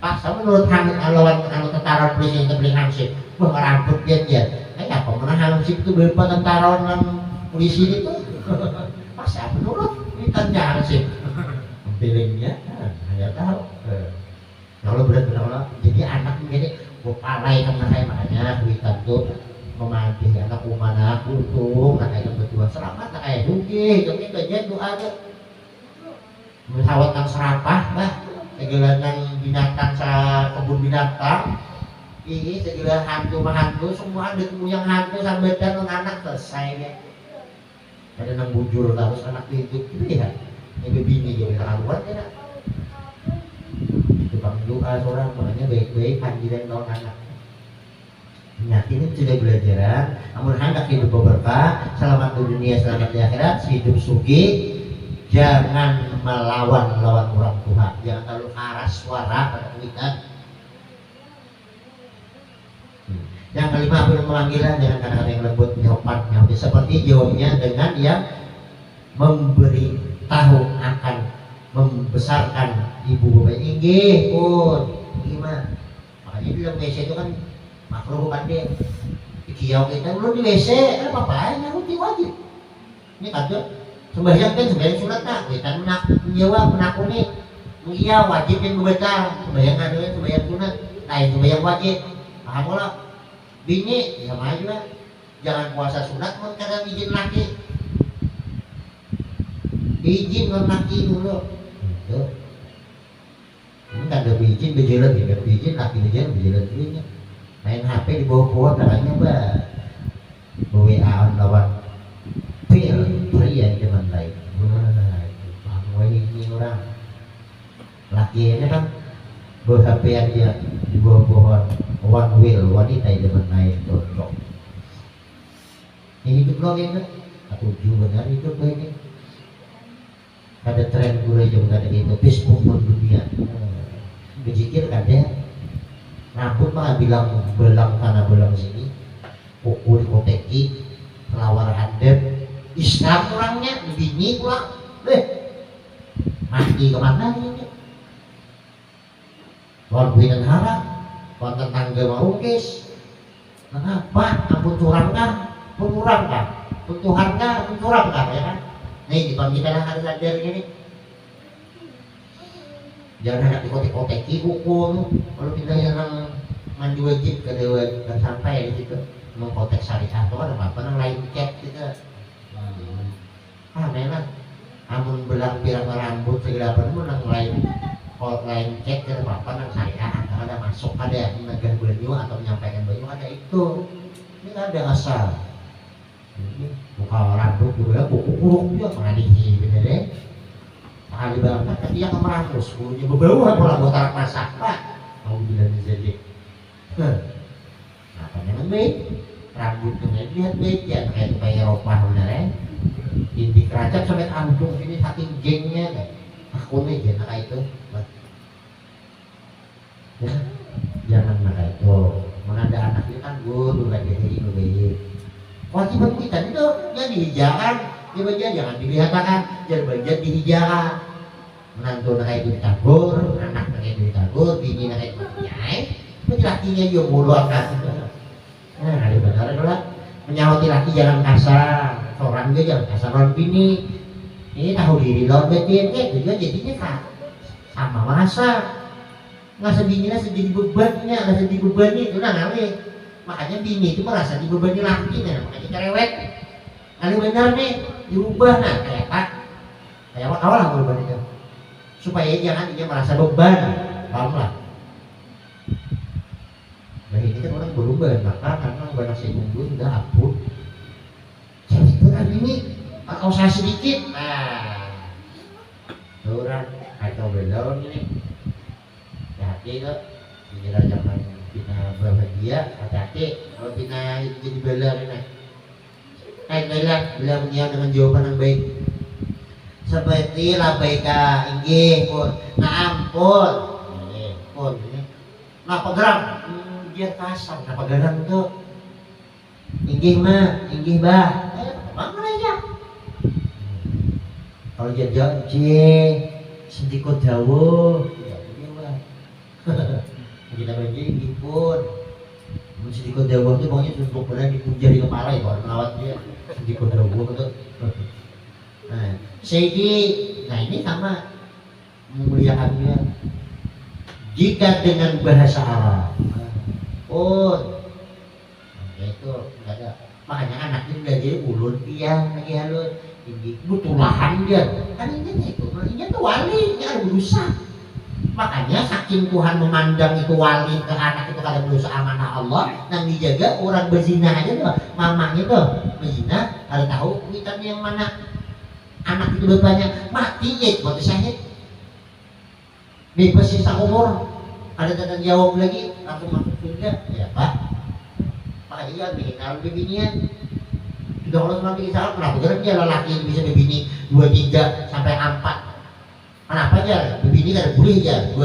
Pas sama menurut lawan tentara polisi yang beli hansip, wah rambut dia. Apa mana hansip itu bapak tentara dan polisi itu? Pas menurut kita hansip, pilihnya, hanya tahu. Kalau benar-benar jadi anak menjadi palai karena saya makanya kuitan tuh memanggil anak umana untung nak kayak berdua selamat nak kayak dugi tapi kajian doa tuh menghawatkan serapah bah segala binatang sa kebun binatang ini segala hantu semua ada yang hantu sampai dan anak selesai ya ada nang bujur terus anak hidup gitu ya ini bini jadi keluar ya tukang doa seorang makanya baik-baik panjiran tahun anak nyati ini sudah belajaran namun hendak hidup berkah selamat di dunia selamat di akhirat hidup sugi jangan melawan orang tua jangan terlalu keras suara pada kita yang kelima apabila memanggilan dengan kata-kata yang lembut nyopat seperti jawabnya dengan yang memberi tahu akan membesarkan ibu bapak inggih pun gimana makanya di dalam WC itu kan makruh bukan dia kiau kita belum di WC apa-apanya rutin wajib ini kata sembahyang sunat nak kita menakuni mengiau wajib yang bebetal sembahyang ada sembahyang sunat lain sembahyang wajib paham lah bini sama aja jangan puasa sunat pun kadang izin laki izin laki dulu tuh ini kan ada izin berjalan ya izin laki berjalan dulunya main HP di bawah katanya WA lawan pria zaman lain ini orang laki ini kan HP dia di bawah one wheel wanita zaman lain cocok ini hidup lo ya kan atau benar hidup lo ini ada tren gue juga ada gitu Facebook dunia berjikir kan ya rambut mah bilang belang sana belang sini pukul koteki kelawar handep Islam orangnya bini pulang mati kemana ini kalau binan harap kalau tetangga mau ukis Kenapa? Ampun curang kan? Pengurang kan? Tuhan kan? Curang kan? Ya kan? Nih di kita lah harus sadar gini. Jangan ada dikotek-koteki hukum. Kalau kita yang mandi wajib ke dewan dan sampai di situ mengkotek syariat itu kan apa nang lain cek kita. Memang amun belang pirang rambut segala apa nang lain kalau lain cek ke apa nang syariat ada masuk ada menegar banyu atau menyampaikan banyu ada itu. Ini ada asal. Buka rambut juga kuku-kuku juga mengadihi bener deh. Sekali banget tapi yang meramus bulunya berbau apa buat anak masak pak mau bilang jadi apa memang baik rambutnya lihat baik ya kayak supaya Eropa bener ya inti kerajaan sampai antung sini saking gengnya kan aku nih ya kayak itu ya jangan kayak itu mana ada anaknya kan guru lagi hari ini kewajiban kita itu ya dihijakan dia bagian jangan dilihatkan jangan bagian dihijakan menantu nak itu ditabur anak nak itu ditabur bini nak itu nyai lakinya juga bodoh akan nah ada benar adalah menyauti laki jangan kasar seorang juga jangan kasar orang bini ini tahu diri lawan betin juga jadinya kan sama masa nggak sebininya sedih bebannya nggak sedih bebannya itu nah ngalih makanya bini itu merasa dibebani lakinya makanya cerewet kali benar nih dirubah nah kayak apa awal lah beban itu supaya jangan dia merasa beban paham lah nah ini kan orang berubah maka karena banyak singgung sudah hapus jadi kan ini atau saya sedikit nah orang atau belon ini hati itu kira jangan kita berbahagia hati-hati kalau kita jadi belar ini belar menjawab dengan jawaban yang baik seperti labaika inggih pun ampun pun napa geram dia kasar napa geram tuh inggih mah inggih bah mana ya kalau jajak sedikit jauh ya ini mah kita bagi inggih pun sedikit jauh itu pokoknya untuk benar dipuja di kepala itu orang melawat dia sedikit jauh betul. Nah, nah ini sama memuliakannya jika dengan bahasa Arab itu enggak ada makanya anaknya udah jadi ulun iya lagi halus ini butuh lahan dia kan ini itu tuh wali ini ada berusaha makanya saking Tuhan memandang itu wali ke anak itu kalau berusaha amanah Allah dan dijaga orang berzina aja tuh mamanya tuh berzina harus tahu kuitannya yang mana anak itu bapaknya mati ya buat syahid bebas sisa umur ada tanda jawab lagi langsung masuk surga ya pak makanya nih kalau beginian sudah Allah SWT kenapa jarang dia lelaki yang bisa berbini 2, 3 sampai 4 kenapa aja berbini kan boleh ya 2,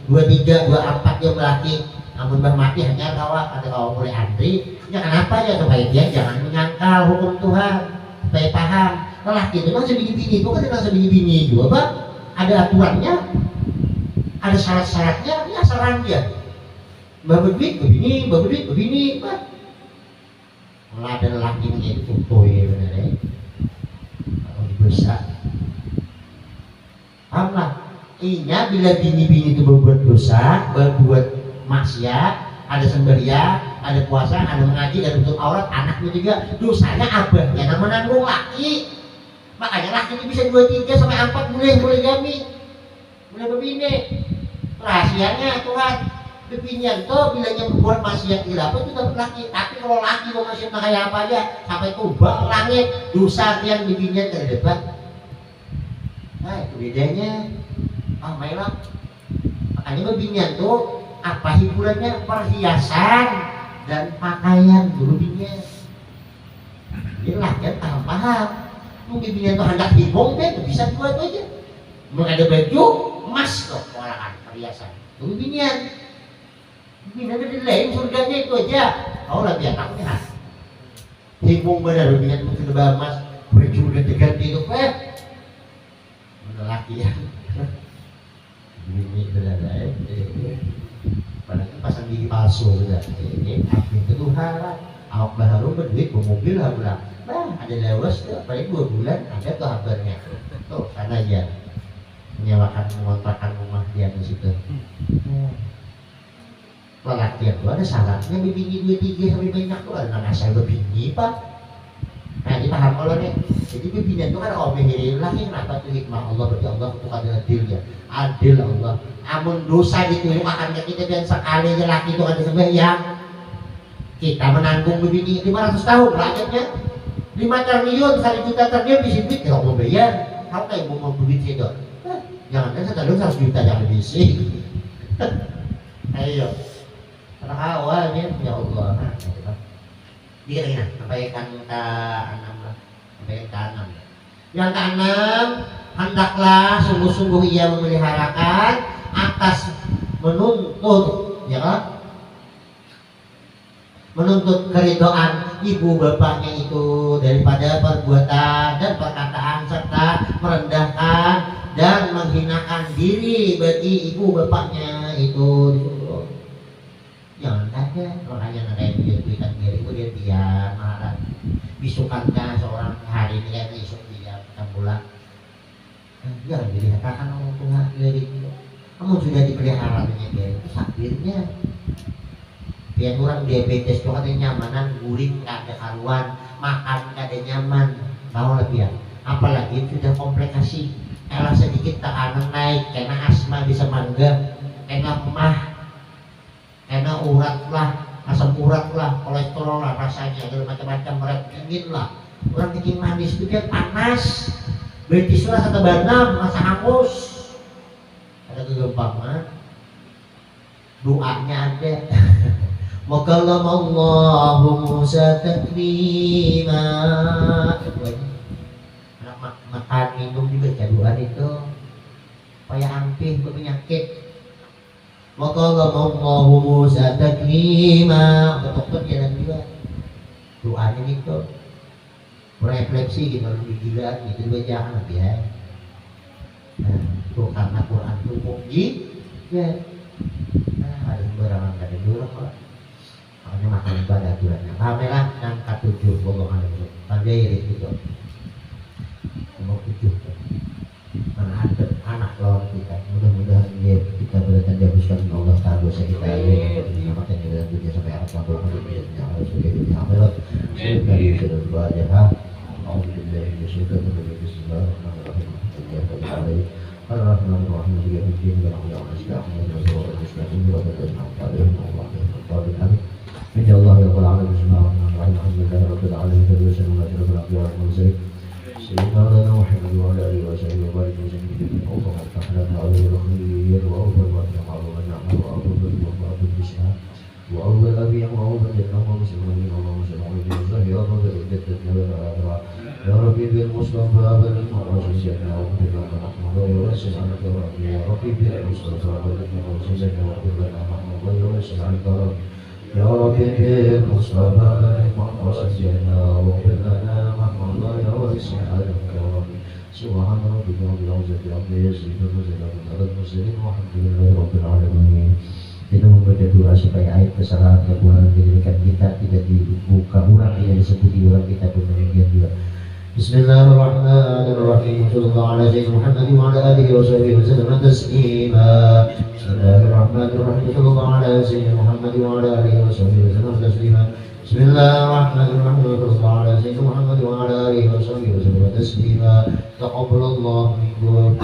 3, 2, 4 dia lelaki namun mati hanya kawak atau kawak boleh antri ya kenapa ya supaya dia jangan menyangkal hukum Tuhan supaya paham lelaki itu kan sebini-bini itu kan memang sebini-bini juga Pak ada aturannya ada syarat-syaratnya ya saran dia mbak duit begini Pak malah ada lelaki yang itu tutoy bener ya kalau dibesak paham lah inya bila bini-bini itu berbuat dosa berbuat maksiat ada sembahyang ada puasa ada mengaji ada tutup aurat anaknya juga dosanya abahnya yang menanggung laki makanya laki itu bisa 2, 3 sampai 4 boleh gami boleh berbini rahasianya Tuhan bebinian tuh bilanya membuat maksiat apa itu dapat laki tapi kalau laki mau maksiat kayak apa aja sampai tumbang langit dosa yang bebinian ke depan nah itu bedanya mainlah makanya bebinian tuh apa hiburannya perhiasan dan pakaian bebinian jadi laki paham mungkin dia tuh hendak hibung deh, bisa buat aja. Mau ada baju emas tuh, olahan perhiasan. Tunggu binian. Binian ada lain surganya itu aja. Kau lah biar takut ya. Hibung benar binian mungkin lebih emas, baju udah ganti itu Mana laki ya. Bini benar ya. Padahal pasang gigi palsu gitu. Ini amin ketuharan. Awak baru berduit bermobil lah, ada lewas tuh, paling 2 bulan ada tuh kabarnya. Tuh sana aja menyewakan mengontrakkan rumah dia di situ. Lelaki itu ada syaratnya bibingi 2-3 sampai banyak tuh ada asal bibingi pak. Nah ini paham kalau nih. Jadi bibinnya itu kan omongin lagi kenapa tuh hikmah Allah berarti Allah itu kan adil ya. Adil Allah. Amun dosa ditunjuk akan kita dan sekali aja laki itu ada sembahyang. Kita menanggung begini 500 tahun rakyatnya 5 triliun 1 juta triliun bisa duit ya mau bayar. Tahu kayak mau duit itu? Jangan kan sekali 100 juta jangan bisa. Ayo, karena awalnya ya Allah. Dia lagi sampaikan ke 6 lah, sampaikan ke 6. Yang ke-6, hendaklah sungguh-sungguh ia memeliharakan atas menuntut, ya kan? Menuntut keridhaan ibu bapaknya itu daripada perbuatan dan perkataan serta merendahkan dan menghinakan diri bagi ibu bapaknya itu disuruh. Jangan aja makanya ada yang dia diri itu dia marah bisukannya seorang hari ini kayak besok dia pulang. Jangan dikatakan orang tua diri itu. Kamu sudah dipelihara dengan dia itu sakitnya. Biar orang diabetes tuh katanya nyamanan, guring gak ada karuan, makan gak ada nyaman, tahu lebih ya. Apalagi sudah komplikasi, kalau sedikit tekanan naik, kena asma bisa mangga, kena emah, kena urat lah, asam urat lah, kolesterol lah rasanya, ada macam-macam berat dingin lah. Orang kencing manis itu kan panas, betis lah kata banam, masa hangus, ada kegempangan, doanya ada. وَكَلَّمَ اللَّهُ مُوسَى تَكْلِيمًا. Makan minum juga jaduan itu supaya ampih berpenyakit. وَكَلَّمَ اللَّهُ مُوسَى تَكْلِيمًا. Dokter jalan juga doanya itu refleksi gitu lebih gila gitu juga jangan ya. Nah, itu karena Quran itu mukjizat ya. Nah, ada beberapa kali dulu kok. Makanya makan itu ada aturannya. Pamelah yang ke-7 golongan itu. Pandai itu. Nomor 7. Mana ada anak lawan kita. Mudah-mudahan dia kita beratan dihapuskan Allah Ta'ala dosa kita ya. Menyelamatkan dia dalam dunia sampai akhirat Allah Ta'ala harus menjadi akhirat. Semoga kita berdoa. Alhamdulillah Bismillahirrahmanirrahim. Ar-Rahmanir-Rahim. Bismillahirrahmanirrahim. إن الله رب العالمين بسم الله الرحمن الرحيم الحمد لله رب العالمين فليسلم الله رب الأنبياء والمرسلين سيدنا مولانا محمد وعلى آله وصحبه وبارك وسلم اللهم افتح لنا أبواب الخير وأبواب الرحمة وأبواب النعمة وأبواب الرزق وأبواب الإسلام وأبواب الأبيع وأبواب الجنة اللهم صل على اللهم صل على النبي يا رب العزة والآخرة يا ربي بالمصطفى بالمعرج الجنة وأغفر لنا محمد ويوسع عنك ربي يا ربي بالمصطفى بالمعرج الجنة وأغفر لنا محمد ويوسع عنك ربي يا ربي بالمصطفى بالمعرج الجنة وأغفر لنا محمد ويوسع عنك ربي سبحان ربك رب العزة عما يصفون وسلام على المرسلين والحمد لله رب العالمين. Kita membaca doa supaya aib kesalahan kekurangan kejelekan kita tidak dibuka ulang, tidak disebut ulang kita pun demikian juga. Bismillahirrahmanirrahim. Sallallahu ala sayyidina Muhammad wa ala alihi wa sahbihi wa sallam taslima. Bismillahirrahmanirrahim. Sallallahu ala sayyidina Muhammad wa ala alihi wa sahbihi wa sallam taslima. Bismillahirrahmanirrahim. Sallallahu ala sayyidina Muhammad wa ala alihi wa sahbihi wa sallam taslima. Taqabbalallahu minkum.